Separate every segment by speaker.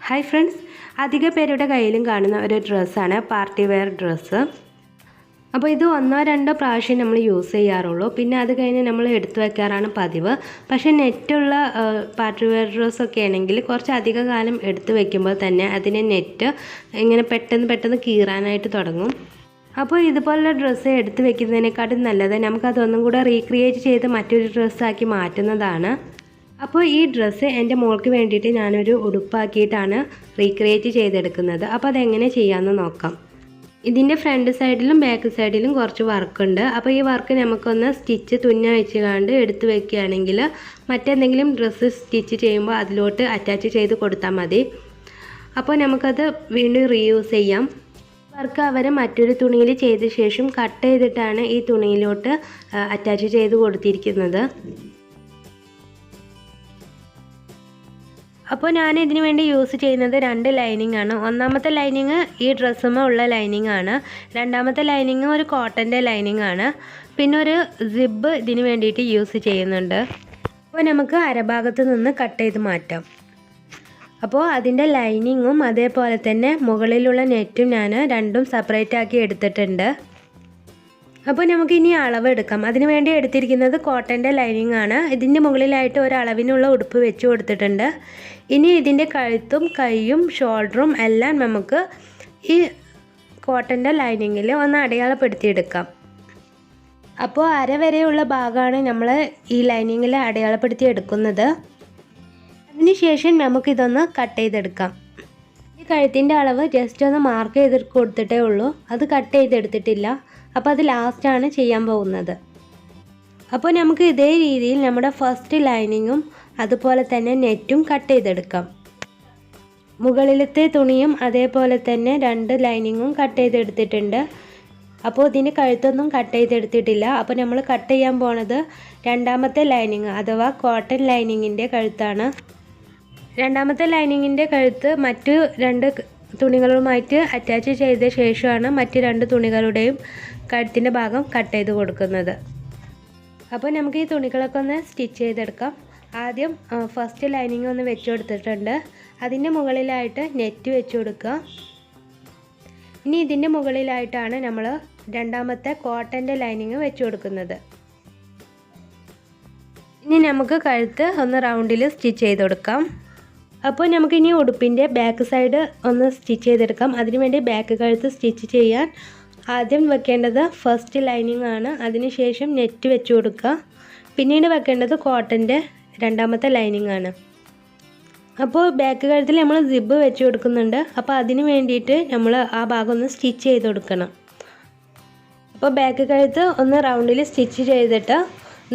Speaker 1: Hi friends, അധിക പേരുടെ കയ്യിലും കാണുന്ന ഒരു ഡ്രസ്സാണ് പാർട്ടി വെയർ ഡ്രസ്സ്. അപ്പോൾ ഇത് ഒന്നോ രണ്ടോ പ്രാവശ്യം നമ്മൾ യൂസ് ചെയ്യാറുള്ളൂ, പിന്നെ അത് കഴിഞ്ഞ് നമ്മൾ എടുത്തു വെക്കാറാണ് പതിവ്. പക്ഷേ നെറ്റുള്ള പാർട്ടി വെയർ ഡ്രസ്സൊക്കെ ആണെങ്കിൽ കുറച്ച് അധിക കാലം എടുത്തു വെക്കുമ്പോൾ തന്നെ അതിൻ്റെ നെറ്റ് ഇങ്ങനെ പെട്ടെന്ന് കീറാനായിട്ട് തുടങ്ങും. അപ്പോൾ ഇതുപോലുള്ള ഡ്രസ്സ് എടുത്തു വെക്കുന്നതിനെക്കാട്ടും നല്ലത് നമുക്കതൊന്നും കൂടെ റീക്രിയേറ്റ് ചെയ്ത് മറ്റൊരു ഡ്രസ്സാക്കി മാറ്റുന്നതാണ്. അപ്പോൾ ഈ ഡ്രസ്സ് എൻ്റെ മോൾക്ക് വേണ്ടിയിട്ട് ഞാനൊരു ഉടുപ്പാക്കിയിട്ടാണ് റീക്രിയേറ്റ് ചെയ്തെടുക്കുന്നത്. അപ്പോൾ അതെങ്ങനെ ചെയ്യാമെന്ന് നോക്കാം. ഇതിൻ്റെ ഫ്രണ്ട് സൈഡിലും ബാക്ക് സൈഡിലും കുറച്ച് വർക്കുണ്ട്. അപ്പോൾ ഈ വർക്ക് നമുക്കൊന്ന് സ്റ്റിച്ച് തുന്ന വെച്ച് കണ്ട് എടുത്ത് വെക്കുകയാണെങ്കിൽ മറ്റെന്തെങ്കിലും ഡ്രസ്സ് സ്റ്റിച്ച് ചെയ്യുമ്പോൾ അതിലോട്ട് അറ്റാച്ച് ചെയ്ത് കൊടുത്താൽ മതി. അപ്പോൾ നമുക്കത് വീണ്ടും റീയൂസ് ചെയ്യാം. വർക്ക് അവർ മറ്റൊരു തുണിയിൽ ചെയ്ത ശേഷം കട്ട് ചെയ്തിട്ടാണ് ഈ തുണിയിലോട്ട് അറ്റാച്ച് ചെയ്ത് കൊടുത്തിരിക്കുന്നത്. അപ്പോൾ ഞാൻ ഇതിനു വേണ്ടി യൂസ് ചെയ്യുന്നത് 2 ലൈനിങ് ആണ്. ഒന്നാമത്തെ ലൈനിങ് ഈ ഡ്രസ്സുമ്മ ഉള്ള ലൈനിങ് ആണ്. രണ്ടാമത്തെ ലൈനിങ് ഒരു കോട്ടൻ്റെ ലൈനിങ് ആണ്. പിന്നെ ഒരു സിബ് ഇതിന് വേണ്ടിയിട്ട് യൂസ് ചെയ്യുന്നുണ്ട്. അപ്പോൾ നമുക്ക് അരഭാഗത്ത് നിന്ന് കട്ട് ചെയ്ത് മാറ്റാം. അപ്പോൾ അതിൻ്റെ ലൈനിങ്ങും അതേപോലെ തന്നെ മുകളിലുള്ള നെറ്റും ഞാൻ രണ്ടും സെപ്പറേറ്റ് ആക്കി എടുത്തിട്ടുണ്ട്. അപ്പോൾ നമുക്കിനി അളവ് എടുക്കാം. അതിന് വേണ്ടി എടുത്തിരിക്കുന്നത് കോട്ടൻ്റെ ലൈനിങ് ആണ്. ഇതിൻ്റെ മുകളിലായിട്ട് ഒരളവിനുള്ള ഉടുപ്പ് വെച്ച് കൊടുത്തിട്ടുണ്ട്. ഇനി ഇതിൻ്റെ കഴുത്തും കൈയും ഷോൾഡറും എല്ലാം നമുക്ക് ഈ കോട്ടൻ്റെ ലൈനിങ്ങിൽ ഒന്ന് അടയാളപ്പെടുത്തിയെടുക്കാം. അപ്പോൾ അര വരെയുള്ള ഭാഗമാണ് നമ്മൾ ഈ ലൈനിങ്ങിൽ അടയാളപ്പെടുത്തി എടുക്കുന്നത്. അതിനുശേഷം നമുക്കിതൊന്ന് കട്ട് ചെയ്തെടുക്കാം. ഈ കഴുത്തിൻ്റെ അളവ് ജസ്റ്റ് ഒന്ന് മാർക്ക് ചെയ്ത് കൊടുത്തിട്ടേ ഉള്ളൂ, അത് കട്ട് ചെയ്തെടുത്തിട്ടില്ല. അപ്പോൾ അത് ലാസ്റ്റാണ് ചെയ്യാൻ പോകുന്നത്. അപ്പോൾ നമുക്ക് ഇതേ രീതിയിൽ നമ്മുടെ ഫസ്റ്റ് ലൈനിങ്ങും അതുപോലെ തന്നെ നെറ്റും കട്ട് ചെയ്തെടുക്കാം. മുകളിലത്തെ തുണിയും അതേപോലെ തന്നെ 2 ലൈനിങ്ങും കട്ട് ചെയ്തെടുത്തിട്ടുണ്ട്. അപ്പോൾ ഇതിന് കഴുത്തൊന്നും കട്ട് ചെയ്തെടുത്തിട്ടില്ല. അപ്പോൾ നമ്മൾ കട്ട് ചെയ്യാൻ പോണത് രണ്ടാമത്തെ ലൈനിങ് അഥവാ കോട്ടൺ ലൈനിങ്ങിൻ്റെ കഴുത്താണ്. രണ്ടാമത്തെ ലൈനിങ്ങിൻ്റെ കഴുത്ത് മറ്റു 2 തുണികളുമായിട്ട് അറ്റാച്ച് ചെയ്ത ശേഷമാണ് മറ്റ് 2 തുണികളുടെയും കഴുത്തിൻ്റെ ഭാഗം കട്ട് ചെയ്ത് കൊടുക്കുന്നത്. അപ്പോൾ നമുക്ക് ഈ തുണികളൊക്കെ ഒന്ന് സ്റ്റിച്ച് ചെയ്തെടുക്കാം. ആദ്യം ഫസ്റ്റ് ലൈനിങ് ഒന്ന് വെച്ച് കൊടുത്തിട്ടുണ്ട്. അതിൻ്റെ മുകളിലായിട്ട് നെറ്റ് വെച്ച് കൊടുക്കുക. ഇനി ഇതിൻ്റെ മുകളിലായിട്ടാണ് നമ്മൾ രണ്ടാമത്തെ കോട്ടൻ്റെ ലൈനിങ് വെച്ച് കൊടുക്കുന്നത്. ഇനി നമുക്ക് കഴുത്ത് ഒന്ന് റൗണ്ടിൽ സ്റ്റിച്ച് ചെയ്ത് കൊടുക്കാം. അപ്പോൾ നമുക്കിനി ഉടുപ്പിൻ്റെ ബാക്ക് സൈഡ് ഒന്ന് സ്റ്റിച്ച് ചെയ്തെടുക്കാം. അതിനുവേണ്ടി ബാക്ക് കഴുത്ത് സ്റ്റിച്ച് ചെയ്യാൻ ആദ്യം വെക്കേണ്ടത് ഫസ്റ്റ് ലൈനിങ് ആണ്. അതിനുശേഷം നെറ്റ് വെച്ച് കൊടുക്കുക. പിന്നീട് വെക്കേണ്ടത് കോട്ടൻ്റെ രണ്ടാമത്തെ ലൈനിങ് ആണ്. അപ്പോൾ ബാക്ക് കഴുത്തിൽ നമ്മൾ സിബ് വെച്ച് കൊടുക്കുന്നുണ്ട്. അപ്പോൾ അതിന് വേണ്ടിയിട്ട് നമ്മൾ ആ ഭാഗം ഒന്ന് സ്റ്റിച്ച് ചെയ്ത് കൊടുക്കണം. അപ്പോൾ ബാക്ക് കഴുത്ത് ഒന്ന് റൗണ്ടിൽ സ്റ്റിച്ച് ചെയ്തിട്ട്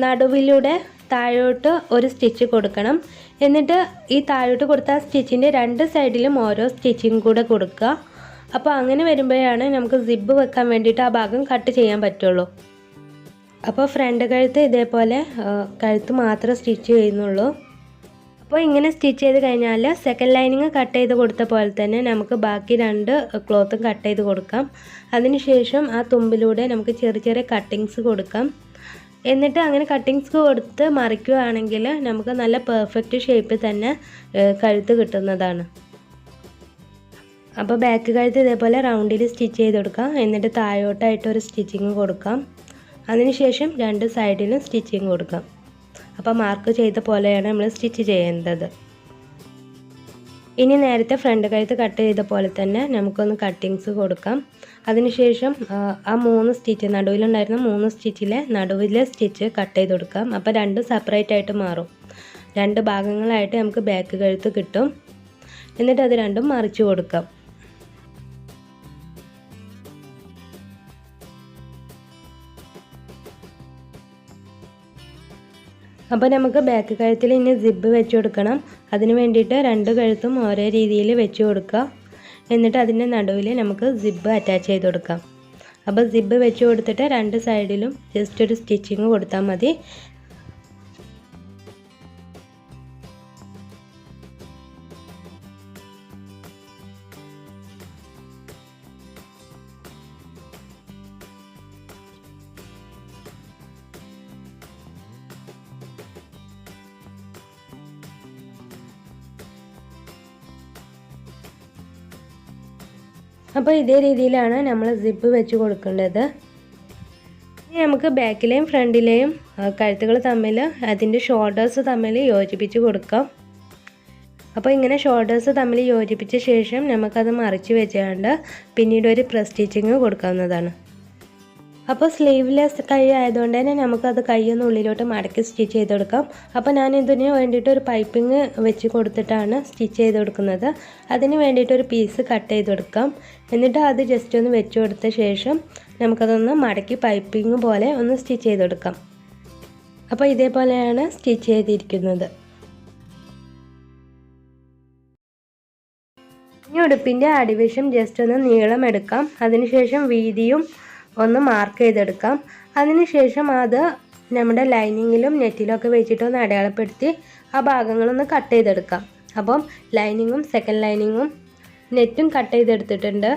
Speaker 1: നടുവിലൂടെ താഴോട്ട് ഒരു സ്റ്റിച്ച് കൊടുക്കണം. എന്നിട്ട് ഈ താഴോട്ട് കൊടുത്ത സ്റ്റിച്ചിൻ്റെ 2 സൈഡിലും ഓരോ സ്റ്റിച്ചിങ് കൂടെ കൊടുക്കുക. അപ്പോൾ അങ്ങനെ വരുമ്പോഴാണ് നമുക്ക് സിബ് വെക്കാൻ വേണ്ടിയിട്ട് ആ ഭാഗം കട്ട് ചെയ്യാൻ പറ്റുള്ളൂ. അപ്പോൾ ഫ്രണ്ട് കഴുത്ത് ഇതേപോലെ കഴുത്ത് മാത്രം സ്റ്റിച്ച് ചെയ്യുന്നുള്ളൂ. അപ്പോൾ ഇങ്ങനെ സ്റ്റിച്ച് ചെയ്ത് കഴിഞ്ഞാൽ സെക്കൻഡ് ലൈനിങ് കട്ട് ചെയ്ത് കൊടുത്ത പോലെ തന്നെ നമുക്ക് ബാക്കി 2 ക്ലോത്തും കട്ട് ചെയ്ത് കൊടുക്കാം. അതിനുശേഷം ആ തുമ്പിലൂടെ നമുക്ക് ചെറിയ കട്ടിങ്സ് കൊടുക്കാം. എന്നിട്ട് അങ്ങനെ കട്ടിങ്സ് കൊടുത്ത് മറിക്കുകയാണെങ്കിൽ നമുക്ക് നല്ല പെർഫെക്റ്റ് ഷേപ്പിൽ തന്നെ കഴുത്ത് കിട്ടുന്നതാണ്. അപ്പോൾ ബാക്ക് കഴുത്ത് ഇതേപോലെ റൗണ്ടിൽ സ്റ്റിച്ച് ചെയ്ത് കൊടുക്കാം. എന്നിട്ട് താഴോട്ടായിട്ടൊരു സ്റ്റിച്ചിങ് കൊടുക്കാം. അതിനുശേഷം 2 സൈഡിലും സ്റ്റിച്ചിങ് കൊടുക്കാം. അപ്പോൾ മാർക്ക് ചെയ്ത പോലെയാണ് നമ്മൾ സ്റ്റിച്ച് ചെയ്യേണ്ടത്. ഇനി നേരത്തെ ഫ്രണ്ട് കഴുത്ത് കട്ട് ചെയ്ത പോലെ തന്നെ നമുക്കൊന്ന് കട്ടിങ്സ് കൊടുക്കാം. അതിനുശേഷം ആ 3 സ്റ്റിച്ച് നടുവിലുണ്ടായിരുന്ന 3 സ്റ്റിച്ചിലെ നടുവിലെ സ്റ്റിച്ച് കട്ട് ചെയ്ത് കൊടുക്കാം. അപ്പോൾ 2 സെപ്പറേറ്റ് ആയിട്ട് മാറും. 2 ഭാഗങ്ങളായിട്ട് നമുക്ക് ബാക്ക് കഴുത്ത് കിട്ടും. എന്നിട്ട് അത് 2ഉം മറിച്ച് കൊടുക്കാം. അപ്പോൾ നമുക്ക് ബാക്ക് കഴുത്തിൽ ഇനി സിബ് വെച്ച് കൊടുക്കണം. അതിന് വേണ്ടിയിട്ട് 2 കഴുത്തും ഒരേ രീതിയിൽ വെച്ച് കൊടുക്കുക. എന്നിട്ട് അതിൻ്റെ നടുവിൽ നമുക്ക് സിബ് അറ്റാച്ച് ചെയ്ത് കൊടുക്കാം. അപ്പോൾ സിബ് വെച്ച് കൊടുത്തിട്ട് 2 സൈഡിലും ജസ്റ്റ് ഒരു സ്റ്റിച്ചിങ് കൊടുത്താൽ മതി. അപ്പോൾ ഇതേ രീതിയിലാണ് നമ്മൾ സിപ്പ് വെച്ച് കൊടുക്കേണ്ടത്. ഇനി നമുക്ക് ബാക്കിലെയും ഫ്രണ്ടിലെയും കഴുത്തുകൾ തമ്മിൽ അതിൻ്റെ ഷോൾഡേഴ്സ് തമ്മിൽ യോജിപ്പിച്ച് കൊടുക്കാം. അപ്പോൾ ഇങ്ങനെ ഷോൾഡേഴ്സ് തമ്മിൽ യോജിപ്പിച്ച ശേഷം നമുക്കത് മറിച്ച് വെച്ചുകൊണ്ട് പിന്നീട് ഒരു പ്രസ് സ്റ്റിച്ചിങ് കൊടുക്കാവുന്നതാണ്. അപ്പോൾ സ്ലീവ്ലെസ് കൈ ആയതുകൊണ്ട് തന്നെ നമുക്കത് കൈയൊന്ന് ഉള്ളിലോട്ട് മടക്കി സ്റ്റിച്ച് ചെയ്ത് കൊടുക്കാം. അപ്പോൾ ഞാൻ ഇതിന് വേണ്ടിയിട്ട് ഒരു പൈപ്പിംഗ് വെച്ച് കൊടുത്തിട്ടാണ് സ്റ്റിച്ച് ചെയ്ത് കൊടുക്കുന്നത്. അതിന് വേണ്ടിയിട്ട് ഒരു പീസ് കട്ട് ചെയ്ത് കൊടുക്കാം. എന്നിട്ട് അത് ജസ്റ്റ് ഒന്ന് വെച്ച് കൊടുത്ത ശേഷം നമുക്കതൊന്ന് മടക്കി പൈപ്പിംഗ് പോലെ ഒന്ന് സ്റ്റിച്ച് ചെയ്ത് കൊടുക്കാം. അപ്പോൾ ഇതേപോലെയാണ് സ്റ്റിച്ച് ചെയ്തിരിക്കുന്നത്. ഇനി ഉടുപ്പിൻ്റെ അടിവശം ജസ്റ്റ് ഒന്ന് നീളം എടുക്കാം. അതിനുശേഷം വീതിയും ഒന്ന് മാർക്ക് ചെയ്തെടുക്കാം. അതിനുശേഷം അത് നമ്മുടെ ലൈനിങ്ങിലും നെറ്റിലും ഒക്കെ വെച്ചിട്ടൊന്ന് അടയാളപ്പെടുത്തി ആ ഭാഗങ്ങളൊന്ന് കട്ട് ചെയ്തെടുക്കാം. അപ്പം ലൈനിങ്ങും സെക്കൻഡ് ലൈനിങ്ങും നെറ്റും കട്ട് ചെയ്തെടുത്തിട്ടുണ്ട്.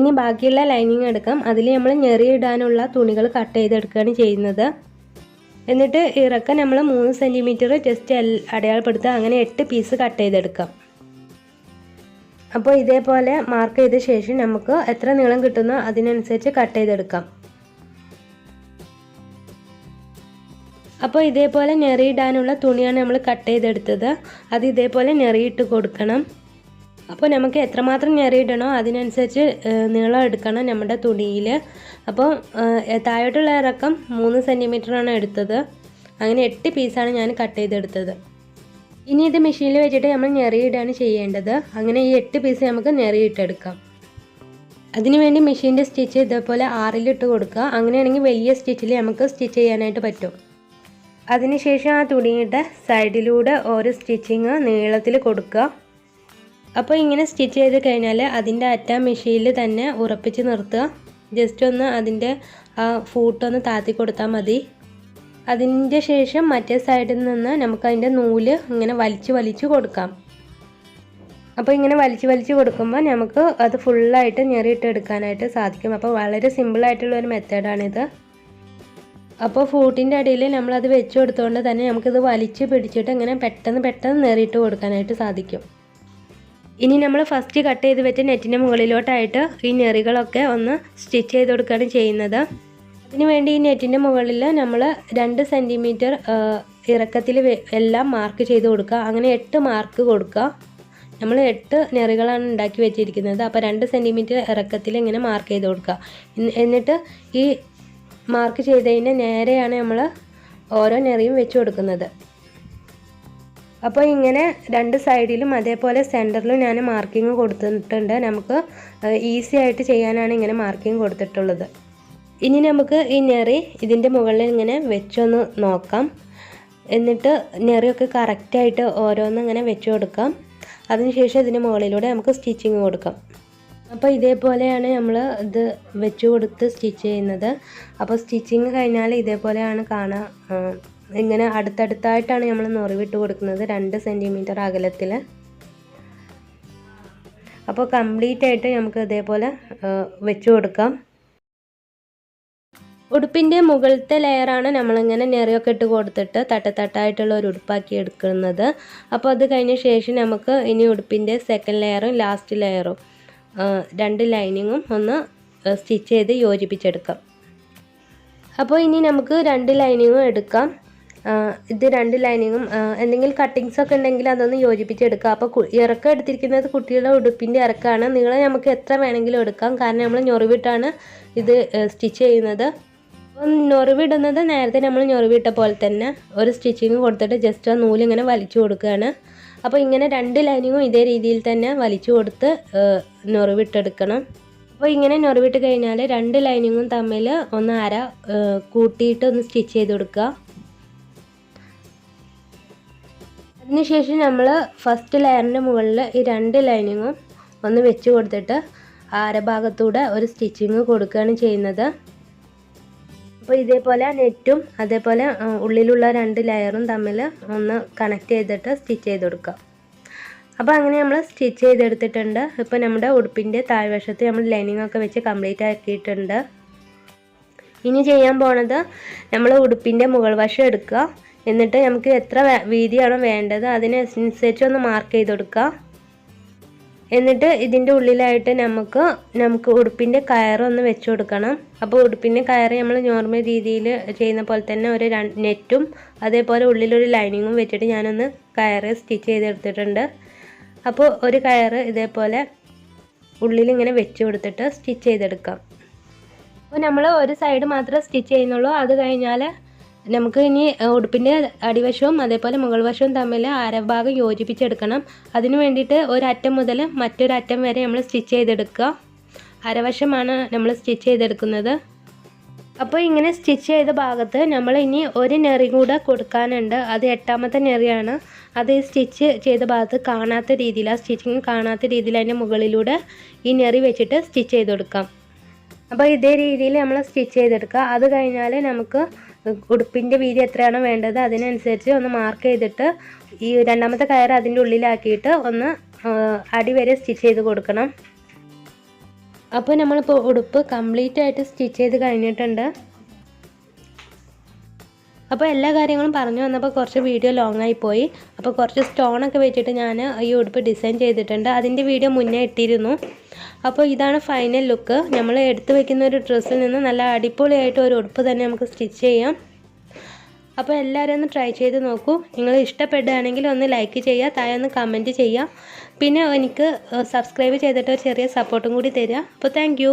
Speaker 1: ഇനി ബാക്കിയുള്ള ലൈനിങ് എടുക്കാം. അതിൽ നമ്മൾ ഞെറിയിടാനുള്ള തുണികൾ കട്ട് ചെയ്തെടുക്കുകയാണ് ചെയ്യുന്നത്. എന്നിട്ട് ഇറക്കം നമ്മൾ 3 സെൻറ്റിമീറ്റർ ജസ്റ്റ് അടയാളപ്പെടുത്തുക. അങ്ങനെ 8 പീസ് കട്ട് ചെയ്തെടുക്കാം. അപ്പോൾ ഇതേപോലെ മാർക്ക് ചെയ്ത ശേഷം നമുക്ക് എത്ര നീളം കിട്ടുന്നോ അതിനനുസരിച്ച് കട്ട് ചെയ്തെടുക്കാം. അപ്പോൾ ഇതേപോലെ ഞെറിയിടാനുള്ള തുണിയാണ് നമ്മൾ കട്ട് ചെയ്തെടുത്തത്. അത് ഇതേപോലെ ഞെറിയിട്ട് കൊടുക്കണം. അപ്പോൾ നമുക്ക് എത്രമാത്രം ഞെറിയിടണോ അതിനനുസരിച്ച് നീളം എടുക്കണം നമ്മുടെ തുണിയിൽ. അപ്പോൾ താഴോട്ടുള്ള ഇറക്കം 3 സെൻറ്റിമീറ്ററാണ് എടുത്തത്. അങ്ങനെ 8 പീസാണ് ഞാൻ കട്ട് ചെയ്തെടുത്തത്. ഇനി ഇത് മെഷീനിൽ വെച്ചിട്ട് നമ്മൾ ഞെറിയിടാണ് ചെയ്യേണ്ടത്. അങ്ങനെ ഈ 8 പീസ് നമുക്ക് ഞെറിയിട്ടെടുക്കാം. അതിനുവേണ്ടി മെഷീൻ്റെ സ്റ്റിച്ച് ഇതേപോലെ 6-ലിട്ട് കൊടുക്കുക. അങ്ങനെയാണെങ്കിൽ വലിയ സ്റ്റിച്ചിൽ നമുക്ക് സ്റ്റിച്ച് ചെയ്യാനായിട്ട് പറ്റും. അതിനുശേഷം ആ തുണിയുടെ സൈഡിലൂടെ ഒരു സ്റ്റിച്ചിങ് നീളത്തിൽ കൊടുക്കുക. അപ്പോൾ ഇങ്ങനെ സ്റ്റിച്ച് ചെയ്ത് കഴിഞ്ഞാൽ അതിൻ്റെ അറ്റം മെഷീനിൽ തന്നെ ഉറപ്പിച്ച് നിർത്തുക. ജസ്റ്റ് ഒന്ന് അതിൻ്റെ ആ ഫൂട്ടൊന്ന് താത്തി കൊടുത്താൽ മതി. അതിൻ്റെ ശേഷം മറ്റേ സൈഡിൽ നിന്ന് നമുക്ക് അതിൻ്റെ നൂല് ഇങ്ങനെ വലിച്ച് കൊടുക്കാം. അപ്പോൾ ഇങ്ങനെ വലിച്ച് കൊടുക്കുമ്പോൾ നമുക്ക് അത് ഫുള്ളായിട്ട് ഞെറിയിട്ടെടുക്കാനായിട്ട് സാധിക്കും. അപ്പോൾ വളരെ സിമ്പിളായിട്ടുള്ളൊരു മെത്തേഡാണിത്. അപ്പോൾ ഫൂട്ടിൻ്റെ അടിയിൽ നമ്മളത് വെച്ച് കൊടുത്തുകൊണ്ട് തന്നെ നമുക്കിത് വലിച്ച് പിടിച്ചിട്ട് ഇങ്ങനെ പെട്ടെന്ന് ഞെറിയിട്ട് കൊടുക്കാനായിട്ട് സാധിക്കും. ഇനി നമ്മൾ ഫസ്റ്റ് കട്ട് ചെയ്ത് വെച്ച നെറ്റിൻ്റെ മുകളിലോട്ടായിട്ട് ഈ ഞെറികളൊക്കെ ഒന്ന് സ്റ്റിച്ച് ചെയ്ത് കൊടുക്കുകയാണ് ചെയ്യുന്നത്. അതിന് വേണ്ടി ഈ നെറ്റിൻ്റെ മുകളിൽ നമ്മൾ 2 സെൻറ്റിമീറ്റർ ഇറക്കത്തിൽ എല്ലാം മാർക്ക് ചെയ്ത് കൊടുക്കുക. അങ്ങനെ 8 മാർക്ക് കൊടുക്കുക. നമ്മൾ 8 ഞെറികളാണ് ഉണ്ടാക്കി വെച്ചിരിക്കുന്നത്. അപ്പോൾ 2 സെൻറ്റിമീറ്റർ ഇറക്കത്തിൽ ഇങ്ങനെ മാർക്ക് ചെയ്ത് കൊടുക്കുക. എന്നിട്ട് ഈ മാർക്ക് ചെയ്തതിന് നേരെയാണ് നമ്മൾ ഓരോ ഞെറിയും വെച്ച് കൊടുക്കുന്നത്. അപ്പോൾ ഇങ്ങനെ 2 സൈഡിലും അതേപോലെ സെൻറ്ററിലും ഞാൻ മാർക്കിങ് കൊടുത്തിട്ടുണ്ട്. നമുക്ക് ഈസി ആയിട്ട് ചെയ്യാനാണ് ഇങ്ങനെ മാർക്കിങ് കൊടുത്തിട്ടുള്ളത്. ഇനി നമുക്ക് ഈ ഞെറി ഇതിൻ്റെ മുകളിൽ ഇങ്ങനെ വെച്ചൊന്ന് നോക്കാം. എന്നിട്ട് ഞെറിയൊക്കെ കറക്റ്റായിട്ട് ഓരോന്നും ഇങ്ങനെ വെച്ച് കൊടുക്കാം. അതിനുശേഷം ഇതിൻ്റെ മുകളിലൂടെ നമുക്ക് സ്റ്റിച്ചിങ് കൊടുക്കാം. അപ്പോൾ ഇതേപോലെയാണ് നമ്മൾ ഇത് വെച്ച് കൊടുത്ത് സ്റ്റിച്ച് ചെയ്യുന്നത്. അപ്പോൾ സ്റ്റിച്ചിങ് കഴിഞ്ഞാൽ ഇതേപോലെയാണ് കാണുക. ഇങ്ങനെ അടുത്തടുത്തായിട്ടാണ് നമ്മൾ നുറിവിട്ട് കൊടുക്കുന്നത് 2 സെൻറ്റിമീറ്റർ അകലത്തിൽ. അപ്പോൾ കംപ്ലീറ്റ് ആയിട്ട് നമുക്ക് ഇതേപോലെ വെച്ച് കൊടുക്കാം. ഉടുപ്പിൻ്റെ മുകളിലത്തെ ലെയറാണ് നമ്മളിങ്ങനെ ഞെറിയൊക്കെ ഇട്ട് കൊടുത്തിട്ട് തട്ടായിട്ടുള്ള ഒരു ഉടുപ്പാക്കി എടുക്കുന്നത്. അപ്പോൾ അത് കഴിഞ്ഞ ശേഷം നമുക്ക് ഇനി ഉടുപ്പിൻ്റെ സെക്കൻഡ് ലെയറും ലാസ്റ്റ് ലെയറും 2 ലൈനിങ്ങും ഒന്ന് സ്റ്റിച്ച് ചെയ്ത് യോജിപ്പിച്ചെടുക്കാം. അപ്പോൾ ഇനി നമുക്ക് 2 ലൈനിങ്ങും എടുക്കാം. ഇത് 2 ലൈനിങ്ങും എന്തെങ്കിലും കട്ടിങ്സ് ഒക്കെ ഉണ്ടെങ്കിൽ അതൊന്ന് യോജിപ്പിച്ചെടുക്കാം. അപ്പോൾ ഇറക്കം എടുത്തിരിക്കുന്നത് കുട്ടികളുടെ ഉടുപ്പിൻ്റെ ഇറക്കമാണ്. നീളം നമുക്ക് എത്ര വേണമെങ്കിലും എടുക്കാം. കാരണം നമ്മൾ ഞൊറിവിട്ടാണ് ഇത് സ്റ്റിച്ച് ചെയ്യുന്നത്. ഞൊറിവിടുന്നത് നേരത്തെ നമ്മൾ ഞൊറിവിട്ട പോലെ തന്നെ ഒരു സ്റ്റിച്ചിങ് കൊടുത്തിട്ട് ജസ്റ്റ് ആ നൂലിങ്ങനെ വലിച്ചു കൊടുക്കുകയാണ്. അപ്പോൾ ഇങ്ങനെ 2 ലൈനിങ്ങും ഇതേ രീതിയിൽ തന്നെ വലിച്ചു കൊടുത്ത് ഞൊറിവിട്ടെടുക്കണം. അപ്പോൾ ഇങ്ങനെ ഞൊറിവിട്ട് കഴിഞ്ഞാൽ 2 ലൈനിങ്ങും തമ്മിൽ ഒന്ന് അര കൂട്ടിയിട്ട് ഒന്ന് സ്റ്റിച്ച് ചെയ്ത് കൊടുക്കുക. അതിനുശേഷം നമ്മൾ ഫസ്റ്റ് ലെയറിൻ്റെ മുകളിൽ ഈ 2 ലൈനിങ്ങും ഒന്ന് വെച്ച് കൊടുത്തിട്ട് അരഭാഗത്തൂടെ ഒരു സ്റ്റിച്ചിങ് കൊടുക്കുകയാണ് ചെയ്യുന്നത്. അപ്പോൾ ഇതേപോലെ നെറ്റും അതേപോലെ ഉള്ളിലുള്ള 2 ലെയറും തമ്മിൽ ഒന്ന് കണക്ട് ചെയ്തിട്ട് സ്റ്റിച്ച് ചെയ്ത് കൊടുക്കുക. അപ്പോൾ അങ്ങനെ നമ്മൾ സ്റ്റിച്ച് ചെയ്തെടുത്തിട്ടുണ്ട്. ഇപ്പോൾ നമ്മുടെ ഉടുപ്പിൻ്റെ താഴ്വശത്ത് നമ്മൾ ലൈനിങ് ഒക്കെ വെച്ച് കംപ്ലീറ്റ് ആക്കിയിട്ടുണ്ട്. ഇനി ചെയ്യാൻ പോണത് നമ്മൾ ഉടുപ്പിൻ്റെ മുകൾ വശം എടുക്കുക. എന്നിട്ട് നമുക്ക് എത്ര വീതിയാണോ വേണ്ടത് അതിനനുസരിച്ച് ഒന്ന് മാർക്ക് ചെയ്ത് കൊടുക്കുക. എന്നിട്ട് ഇതിൻ്റെ ഉള്ളിലായിട്ട് നമുക്ക് ഉടുപ്പിൻ്റെ കയറൊന്ന് വെച്ച് കൊടുക്കണം. അപ്പോൾ ഉടുപ്പിൻ്റെ കയറ് നമ്മൾ നോർമൽ രീതിയിൽ ചെയ്യുന്ന പോലെ തന്നെ ഒരു നെറ്റും അതേപോലെ ഉള്ളിലൊരു ലൈനിങ്ങും വെച്ചിട്ട് ഞാനൊന്ന് കയറ് സ്റ്റിച്ച് ചെയ്തെടുത്തിട്ടുണ്ട്. അപ്പോൾ ഒരു കയറ് ഇതേപോലെ ഉള്ളിലിങ്ങനെ വെച്ച് കൊടുത്തിട്ട് സ്റ്റിച്ച് ചെയ്തെടുക്കാം. അപ്പോൾ നമ്മൾ ഒരു സൈഡ് മാത്രമേ സ്റ്റിച്ച് ചെയ്യുന്നുള്ളൂ. അത് കഴിഞ്ഞാൽ നമുക്ക് ഇനി ഉടുപ്പിൻ്റെ അടിവശവും അതേപോലെ മുകൾ വശവും തമ്മിൽ അരഭാഗം യോജിപ്പിച്ചെടുക്കണം. അതിന് വേണ്ടിയിട്ട് ഒരറ്റം മുതൽ മറ്റൊരറ്റം വരെ നമ്മൾ സ്റ്റിച്ച് ചെയ്തെടുക്കുക. അരവശമാണ് നമ്മൾ സ്റ്റിച്ച് ചെയ്തെടുക്കുന്നത്. അപ്പോൾ ഇങ്ങനെ സ്റ്റിച്ച് ചെയ്ത ഭാഗത്ത് നമ്മൾ ഇനി ഒരു നെറി കൂടെ കൊടുക്കാനുണ്ട്. അത് 8ാമത്തെ നെറിയാണ്. അത് ഈ സ്റ്റിച്ച് ചെയ്ത ഭാഗത്ത് കാണാത്ത രീതിയിൽ, ആ സ്റ്റിച്ചിങ് കാണാത്ത രീതിയിൽ അതിൻ്റെ മുകളിലൂടെ ഈ നെറി വെച്ചിട്ട് സ്റ്റിച്ച് ചെയ്ത് കൊടുക്കാം. അപ്പോൾ ഇതേ രീതിയിൽ നമ്മൾ സ്റ്റിച്ച് ചെയ്തെടുക്കുക. അത് കഴിഞ്ഞാൽ നമുക്ക് ഉടുപ്പിൻ്റെ വീതി എത്രയാണോ വേണ്ടത് അതിനനുസരിച്ച് ഒന്ന് മാർക്ക് ചെയ്തിട്ട് ഈ 2ാമത്തെ കയർ അതിൻ്റെ ഉള്ളിലാക്കിയിട്ട് ഒന്ന് അടി വരെ സ്റ്റിച്ച് ചെയ്ത് കൊടുക്കണം. അപ്പോൾ നമ്മളിപ്പോൾ ഉടുപ്പ് കംപ്ലീറ്റ് ആയിട്ട് സ്റ്റിച്ച് ചെയ്ത് കഴിഞ്ഞിട്ടുണ്ട്. അപ്പോൾ എല്ലാ കാര്യങ്ങളും പറഞ്ഞു വന്നപ്പോൾ കുറച്ച് വീഡിയോ ലോങ് ആയിപ്പോയി. അപ്പോൾ കുറച്ച് സ്റ്റോണൊക്കെ വെച്ചിട്ട് ഞാൻ ഈ ഉടുപ്പ് ഡിസൈൻ ചെയ്തിട്ടുണ്ട്. അതിൻ്റെ വീഡിയോ മുന്നേ ഇട്ടിരുന്നു. അപ്പോൾ ഇതാണ് ഫൈനൽ ലുക്ക്. നമ്മൾ എടുത്തു വെക്കുന്ന ഒരു ഡ്രസ്സിൽ നിന്ന് നല്ല അടിപൊളിയായിട്ട് ഒരു ഉടുപ്പ് തന്നെ നമുക്ക് സ്റ്റിച്ച് ചെയ്യാം. അപ്പോൾ എല്ലാവരും ഒന്ന് ട്രൈ ചെയ്ത് നോക്കൂ. നിങ്ങൾ ഇഷ്ടപ്പെടുകയാണെങ്കിൽ ഒന്ന് ലൈക്ക് ചെയ്യുക, താഴെ ഒന്ന് കമൻറ്റ് ചെയ്യുക. പിന്നെ എനിക്ക് സബ്സ്ക്രൈബ് ചെയ്തിട്ട് ഒരു ചെറിയ സപ്പോർട്ടും കൂടി തരിക. അപ്പോൾ താങ്ക്